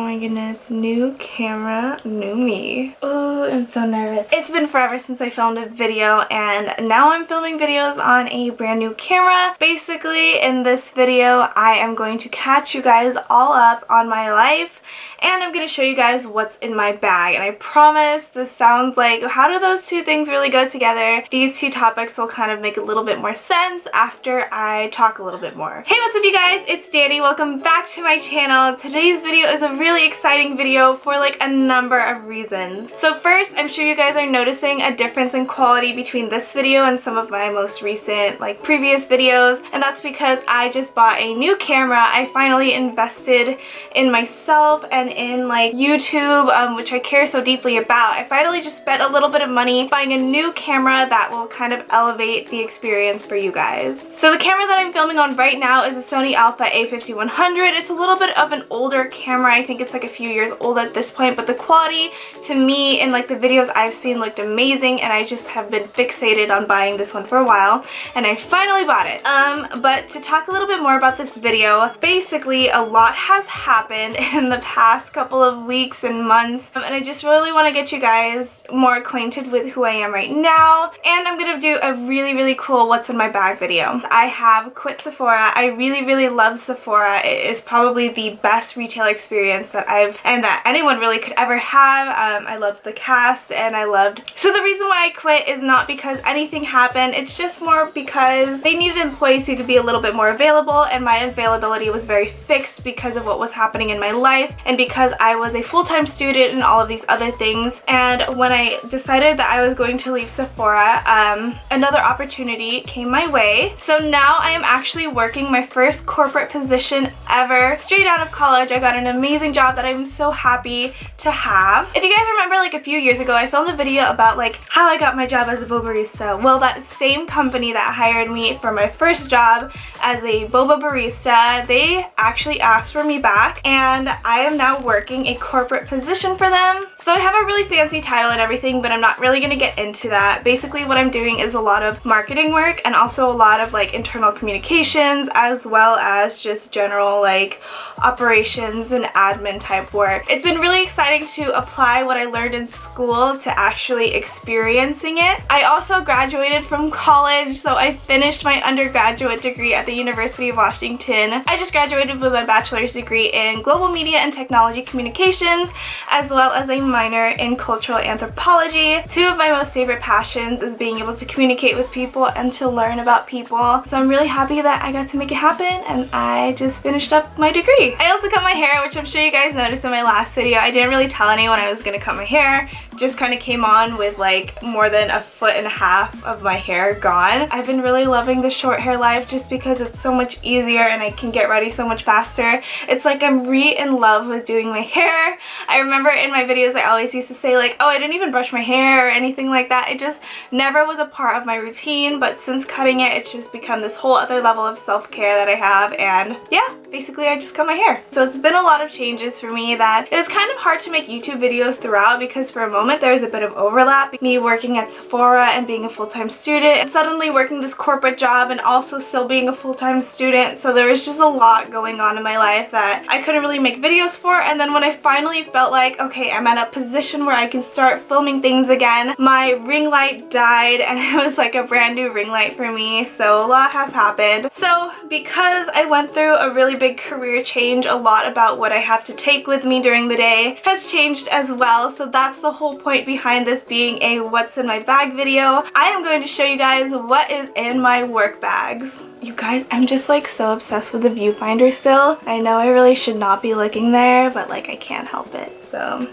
my goodness, new camera, new me. Oh, I'm so nervous. It's been forever since I filmed a video, and now I'm filming videos on a brand new camera. Basically, in this video, I am going to catch you guys all up on my life, and I'm going to show you guys what's in my bag. And I promise this sounds like, how do those two things really go together? These two topics will kind of make a little bit more sense after I talk a little bit more. Hey, what's up you guys? It's Danny. Welcome back to my channel. Today's video is a really exciting video for like a number of reasons. So first, I'm sure you guys are noticing a difference in quality between this video and some of my most recent like previous videos, and that's because I just bought a new camera. I finally invested in myself and in like YouTube, which I care so deeply about. I finally just spent a little bit of money buying a new camera that will kind of elevate the experience for you guys. So the camera that I'm filming on right now is a Sony Alpha A5100. It's a little bit of an older camera. I think it's like a few years old at this point, but the quality to me in like the videos I've seen looked amazing, and I just have been fixated on buying this one for a while, and I finally bought it. But to talk a little bit more about this video, basically a lot has happened in the past couple of weeks and months, and I just really want to get you guys more acquainted with who I am right now, and I'm gonna do a really cool what's in my bag video. I have quit Sephora. I really love Sephora. It is probably the best retail experience that that anyone really could ever have. I loved the cast, and so the reason why I quit is not because anything happened. It's just more because they needed employees who could be a little bit more available, and my availability was very fixed because of what was happening in my life and because I was a full-time student and all of these other things. And when I decided that I was going to leave Sephora, another opportunity came my way. So now I am actually working my first corporate position ever. Straight out of college, I got an amazing job that I'm so happy to have. If you guys remember, like a few years ago, I filmed a video about like how I got my job as a Bobarista. Well, that same company that hired me for my first job as a boba barista, they actually asked for me back, and I am now working a corporate position for them. So I have a really fancy title and everything, but I'm not really going to get into that. Basically what I'm doing is a lot of marketing work and also a lot of like internal communications, as well as just general like operations and admin type work. It's been really exciting to apply what I learned in school to actually experiencing it. I also graduated from college, so I finished my undergraduate degree at the University of Washington. I just graduated with my bachelor's degree in global media and technology communications, as well as a minor in cultural anthropology. Two of my most favorite passions is being able to communicate with people and to learn about people. So I'm really happy that I got to make it happen, and I just finished up my degree. I also cut my hair, which I'm sure you guys noticed in my last video. I didn't really tell anyone I was gonna cut my hair. Just kind of came on with like more than 1.5 feet of my hair gone. I've been really loving the short hair life just because it's so much easier and I can get ready so much faster. It's like I'm in love with doing my hair. I remember in my videos I always used to say like, oh, I didn't even brush my hair or anything like that. It just never was a part of my routine, but since cutting it, it's just become this whole other level of self-care that I have, and yeah, basically I just cut my hair. So it's been a lot of changes for me that it was kind of hard to make YouTube videos throughout, because for a moment there was a bit of overlap. Me working at Sephora and being a full-time student, and suddenly working this corporate job and also still being a full-time student. So there was just a lot going on in my life that I couldn't really make videos for. And then when I finally felt like, okay, I'm at a position where I can start filming things again, my ring light died, and it was like a brand new ring light for me. So a lot has happened. So because I went through a really big career change, a lot about what I have to take with me during the day has changed as well. So that's the whole point behind this being a what's in my bag video. I am going to show you guys what is in my work bags. You guys, I'm just like so obsessed with the viewfinder still. I know I really should not be looking there, but like I can't help it. So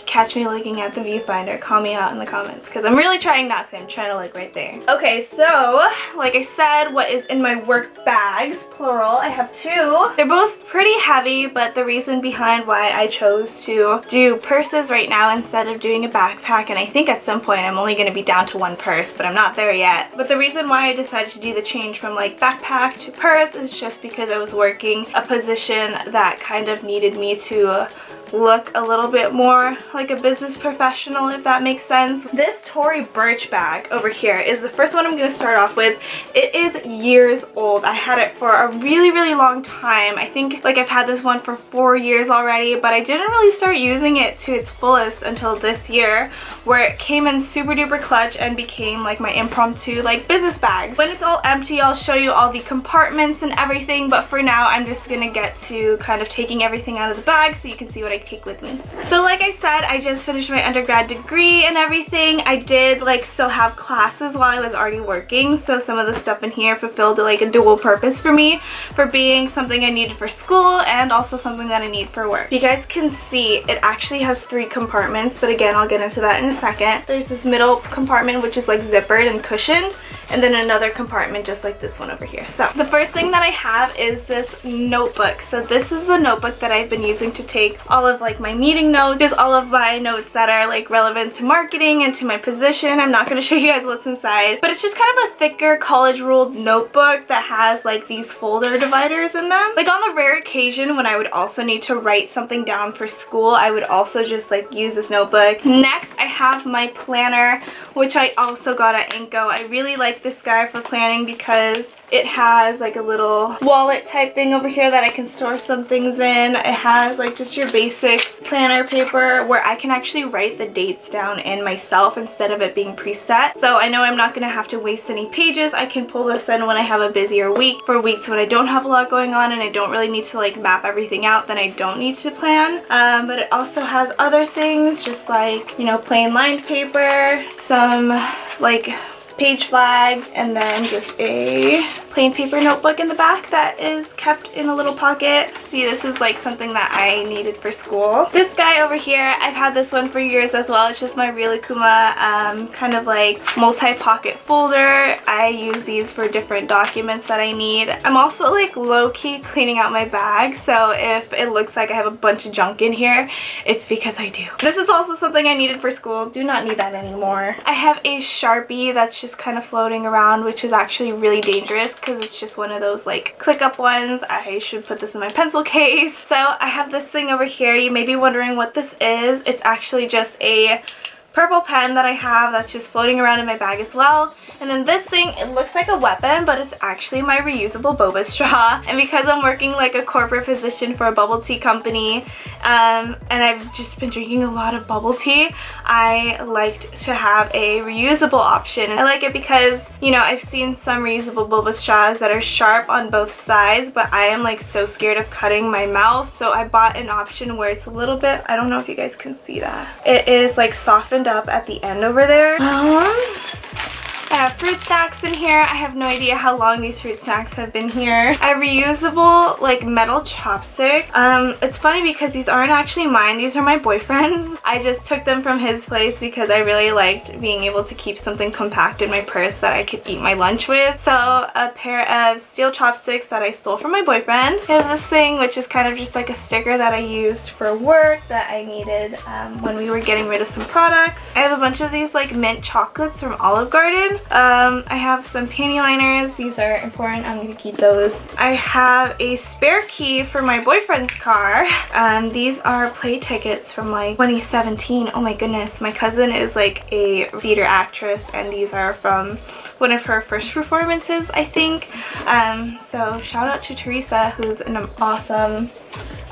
catch me looking at the viewfinder, call me out in the comments, because I'm really trying not to. I'm trying to look right there. Okay, so like I said, what is in my work bags, plural, I have two. They're both pretty heavy, but the reason behind why I chose to do purses right now instead of doing a backpack, and I think at some point I'm only going to be down to one purse, but I'm not there yet. But the reason why I decided to do the change from like backpack to purse is just because I was working a position that kind of needed me to look a little bit more like a business professional, if that makes sense. This Tory Burch bag over here is the first one I'm going to start off with. It is years old. I had it for a really long time. I think like I've had this one for 4 years already, but I didn't really start using it to its fullest until this year, where it came in super duper clutch and became like my impromptu like business bags. When it's all empty, I'll show you all the compartments and everything, but for now I'm just gonna get to kind of taking everything out of the bag so you can see what I take with me. So like I said, I just finished my undergrad degree and everything. I did like still have classes while I was already working, so some of the stuff in here fulfilled like a dual purpose for me, for being something I needed for school and also something that I need for work. You guys can see it actually has 3 compartments, but again, I'll get into that in a second. There's this middle compartment which is like zippered and cushioned, and then another compartment just like this one over here. So the first thing that I have is this notebook. So this is the notebook that I've been using to take all of like my meeting notes, just all of my notes that are like relevant to marketing and to my position. I'm not going to show you guys what's inside, but it's just kind of a thicker college ruled notebook that has like these folder dividers in them. Like on the rare occasion when I would also need to write something down for school, I would also just like use this notebook. Next, I have my planner, which I also got at Inco. I really like this guy for planning because it has like a little wallet type thing over here that I can store some things in. It has like just your basic planner paper where I can actually write the dates down in myself instead of it being preset. So I know I'm not going to have to waste any pages. I can pull this in when I have a busier week. For weeks when I don't have a lot going on and I don't really need to like map everything out, then I don't need to plan. But it also has other things just like, you know, plain lined paper, some like page flags, and then just a plain paper notebook in the back that is kept in a little pocket. See, this is like something that I needed for school. This guy over here, I've had this one for years as well. It's just my Rilakkuma kind of like multi-pocket folder. I use these for different documents that I need. I'm also like low-key cleaning out my bag, so if it looks like I have a bunch of junk in here, it's because I do. This is also something I needed for school. Do not need that anymore. I have a Sharpie that's just kind of floating around, which is actually really dangerous because it's just one of those like click up ones. I should put this in my pencil case. So I have this thing over here. You may be wondering what this is. It's actually just a purple pen that I have that's just floating around in my bag as well. And then this thing, it looks like a weapon, but it's actually my reusable boba straw. And because I'm working like a corporate position for a bubble tea company, and I've just been drinking a lot of bubble tea, I liked to have a reusable option. I like it because, you know, I've seen some reusable boba straws that are sharp on both sides, but I am like so scared of cutting my mouth. So I bought an option where it's a little bit, I don't know if you guys can see that. It is like softened up at the end over there. I have fruit snacks in here. I have no idea how long these fruit snacks have been here. I have reusable like metal chopstick. It's funny because these aren't actually mine. These are my boyfriend's. I just took them from his place because I really liked being able to keep something compact in my purse that I could eat my lunch with. So a pair of steel chopsticks that I stole from my boyfriend. I have this thing which is kind of just like a sticker that I used for work that I needed when we were getting rid of some products. I have a bunch of these like mint chocolates from Olive Garden. I have some panty liners. These are important. I'm going to keep those. I have a spare key for my boyfriend's car. These are play tickets from like 2017. Oh my goodness. My cousin is like a theater actress, and these are from one of her first performances, I think. So shout out to Teresa, who's an awesome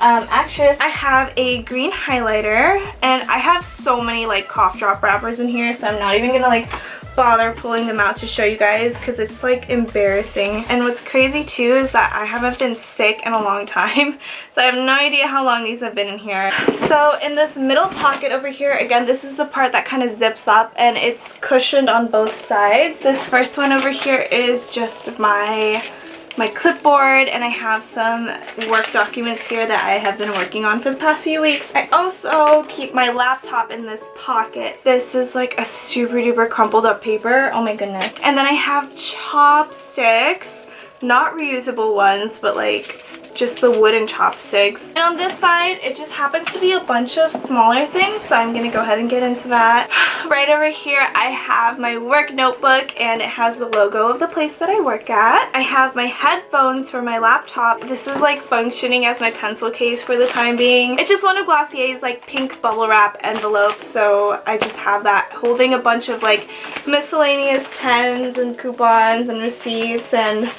actress. I have a green highlighter, and I have so many like cough drop wrappers in here, so I'm not even gonna like bother pulling them out to show you guys because it's like embarrassing. And what's crazy too is that I haven't been sick in a long time, so I have no idea how long these have been in here. So in this middle pocket over here, again, this is the part that kind of zips up and it's cushioned on both sides. This first one over here is just my clipboard, and I have some work documents here that I have been working on for the past few weeks. I also keep my laptop in this pocket. This is like a super duper crumpled up paper. Oh my goodness. And then I have chopsticks, not reusable ones, but like just the wooden chopsticks. And on this side, it just happens to be a bunch of smaller things, so I'm gonna go ahead and get into that. Right over here, I have my work notebook, and it has the logo of the place that I work at. I have my headphones for my laptop. This is like functioning as my pencil case for the time being. It's just one of Glossier's like pink bubble wrap envelopes, so I just have that holding a bunch of like miscellaneous pens and coupons and receipts and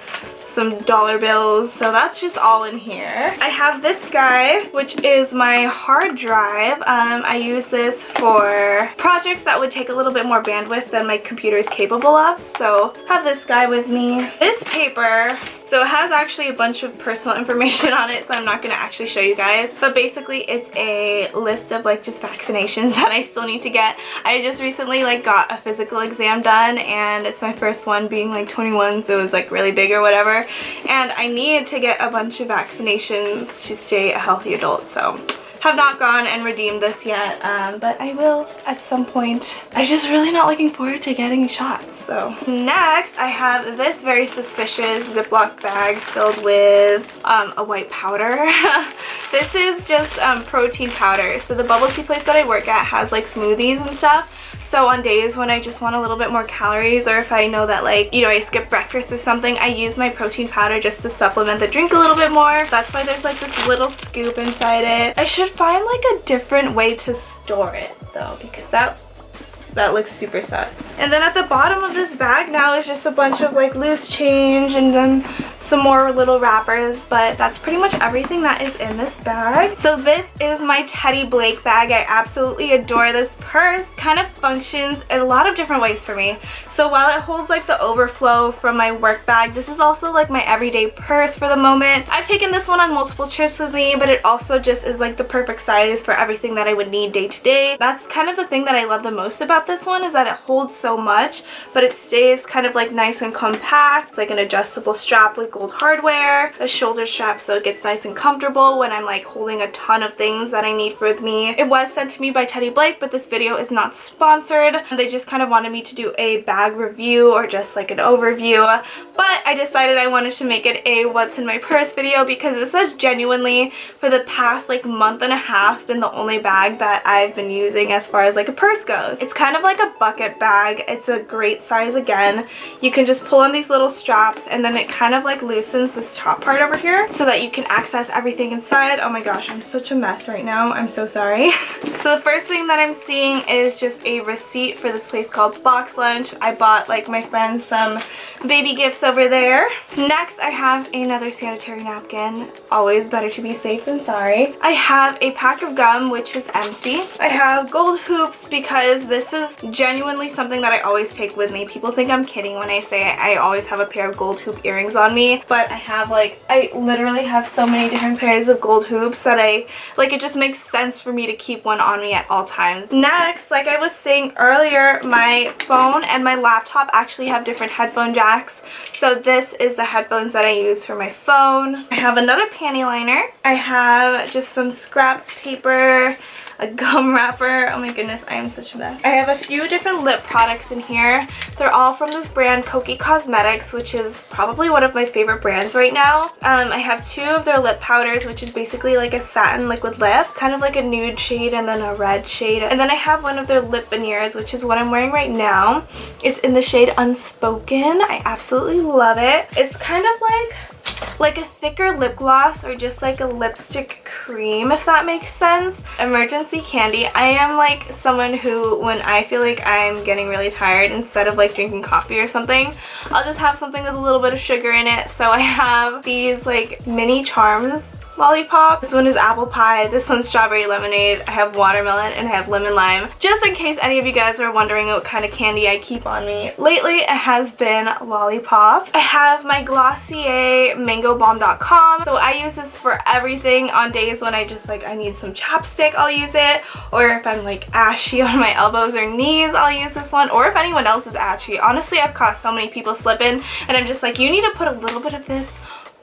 some dollar bills, so that's just all in here. I have this guy, which is my hard drive. I use this for projects that would take a little bit more bandwidth than my computer is capable of, so I have this guy with me. This paper, so it has actually a bunch of personal information on it, so I'm not going to actually show you guys, but basically it's a list of like just vaccinations that I still need to get. I just recently like got a physical exam done, and it's my first one being like 21, so it was like really big or whatever, and I need to get a bunch of vaccinations to stay a healthy adult, so have not gone and redeemed this yet, but I will at some point. I'm just really not looking forward to getting shots. So next, I have this very suspicious Ziploc bag filled with a white powder. This is just protein powder. So the bubble tea place that I work at has like smoothies and stuff. So on days when I just want a little bit more calories, or if I know that like, you know, I skip breakfast or something, I use my protein powder just to supplement the drink a little bit more. That's why there's like this little scoop inside it. I should find like a different way to store it though, because that looks super sus. And then at the bottom of this bag now is just a bunch of like loose change and then some more little wrappers, but that's pretty much everything that is in this bag. So this is my Teddy Blake bag. I absolutely adore this purse. Kind of functions in a lot of different ways for me. So while it holds like the overflow from my work bag, this is also like my everyday purse for the moment. I've taken this one on multiple trips with me, but it also just is like the perfect size for everything that I would need day to day. That's kind of the thing that I love the most about this one, is that it holds so much, but it stays kind of like nice and compact. It's like an adjustable strap with gold hardware, a shoulder strap, so it gets nice and comfortable when I'm like holding a ton of things that I need with me. It was sent to me by Teddy Blake, but this video is not sponsored. They just kind of wanted me to do a bag review or just like an overview, but I decided I wanted to make it a what's in my purse video because this has genuinely for the past like month and a half been the only bag that I've been using as far as like a purse goes. It's kind of like a bucket bag. It's a great size again. You can just pull on these little straps, and then it kind of like loosens this top part over here so that you can access everything inside. Oh my gosh, I'm such a mess right now. I'm so sorry. So the first thing that I'm seeing is just a receipt for this place called Box Lunch. I bought like my friends some baby gifts over there. Next, I have another sanitary napkin. Always better to be safe than sorry. I have a pack of gum, which is empty. I have gold hoops because this is genuinely something that I always take with me. People think I'm kidding when I say I always have a pair of gold hoop earrings on me, but I literally have so many different pairs of gold hoops that it just makes sense for me to keep one on me at all times. Next, like I was saying earlier, my phone and my laptop actually have different headphone jacks. So this is the headphones that I use for my phone. I have another panty liner. I have just some scrap paper, a gum wrapper. Oh my goodness, I am such a mess. I have a few different lip products in here. They're all from this brand Kokie Cosmetics, which is probably one of my favorite brands right now. I have two of their lip powders, which is basically like a satin liquid lip, kind of like a nude shade and then a red shade. And then I have one of their lip veneers, which is what I'm wearing right now. It's in the shade Unspoken. I absolutely love it. It's kind of like a thicker lip gloss or just like a lipstick cream, if that makes sense. Emergency candy. I am like someone who, when I feel like I'm getting really tired, instead of like drinking coffee or something, I'll just have something with a little bit of sugar in it. So I have these like mini Charms lollipop. This one is apple pie, this one's strawberry lemonade, I have watermelon, and I have lemon lime. Just in case any of you guys are wondering what kind of candy I keep on me. Lately it has been lollipops. I have my Glossier MangoBalm.com. So I use this for everything. On days when I just like I need some chapstick, I'll use it. Or if I'm like ashy on my elbows or knees, I'll use this one. Or if anyone else is ashy. Honestly, I've caught so many people slipping and I'm just like, you need to put a little bit of this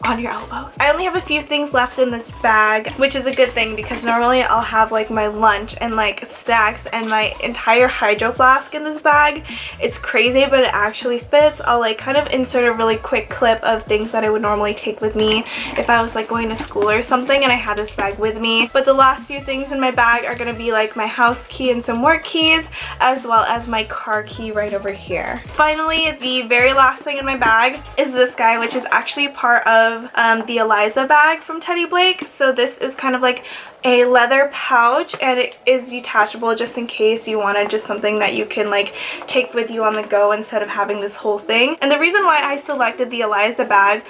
on your elbows. I only have a few things left in this bag, which is a good thing because normally I'll have like my lunch and like snacks and my entire hydro flask in this bag. It's crazy, but it actually fits. I'll like kind of insert a really quick clip of things that I would normally take with me if I was like going to school or something and I had this bag with me. But the last few things in my bag are gonna be like my house key and some work keys, as well as my car key right over here. Finally, the very last thing in my bag is this guy, which is actually part of the Eliza bag from Teddy Blake. So this is kind of like a leather pouch, and it is detachable just in case you wanted just something that you can like take with you on the go instead of having this whole thing. And the reason why I selected the Eliza bag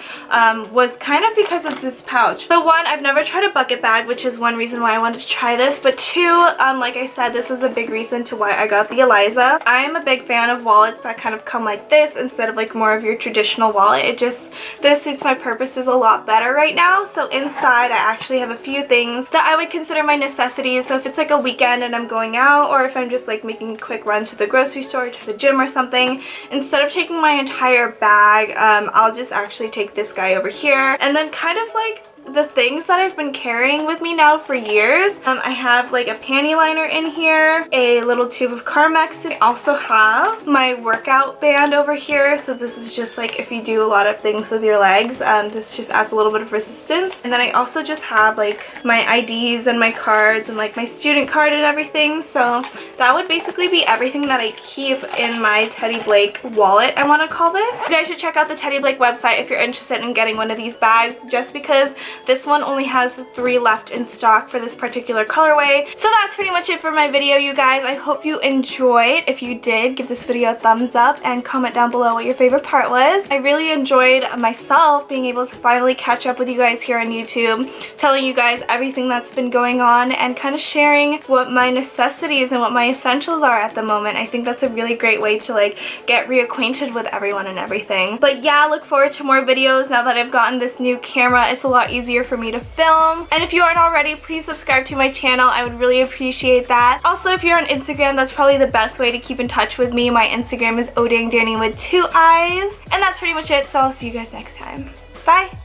was kind of because of this pouch. So one, I've never tried a bucket bag, which is one reason why I wanted to try this, but two, like I said, this is a big reason to why I got the Eliza. I am a big fan of wallets that kind of come like this instead of like more of your traditional wallet. This suits my purposes a lot better right now. So inside I actually have a few things that I would consider my necessities. So if it's like a weekend and I'm going out, or if I'm just like making a quick run to the grocery store, to the gym or something, instead of taking my entire bag, I'll just actually take this guy over here. And then kind of like the things that I've been carrying with me now for years. I have like a panty liner in here, a little tube of Carmex. I also have my workout band over here. So this is just like if you do a lot of things with your legs, this just adds a little bit of resistance. And then I also just have like my IDs and my cards and like my student card and everything. So that would basically be everything that I keep in my Teddy Blake wallet, I want to call this. You guys should check out the Teddy Blake website if you're interested in getting one of these bags, just because this one only has 3 left in stock for this particular colorway. So that's pretty much it for my video, you guys. I hope you enjoyed. If you did, give this video a thumbs up and comment down below what your favorite part was. I really enjoyed myself being able to finally catch up with you guys here on YouTube, telling you guys everything that's been going on and kind of sharing what my necessities and what my essentials are at the moment. I think that's a really great way to like get reacquainted with everyone and everything. But yeah, look forward to more videos now that I've gotten this new camera. It's a lot easier for me to film. And if you aren't already, please subscribe to my channel. I would really appreciate that. Also, if you're on Instagram, that's probably the best way to keep in touch with me. My Instagram is ohdangdanii with 2 eyes. And that's pretty much it, so I'll see you guys next time. Bye!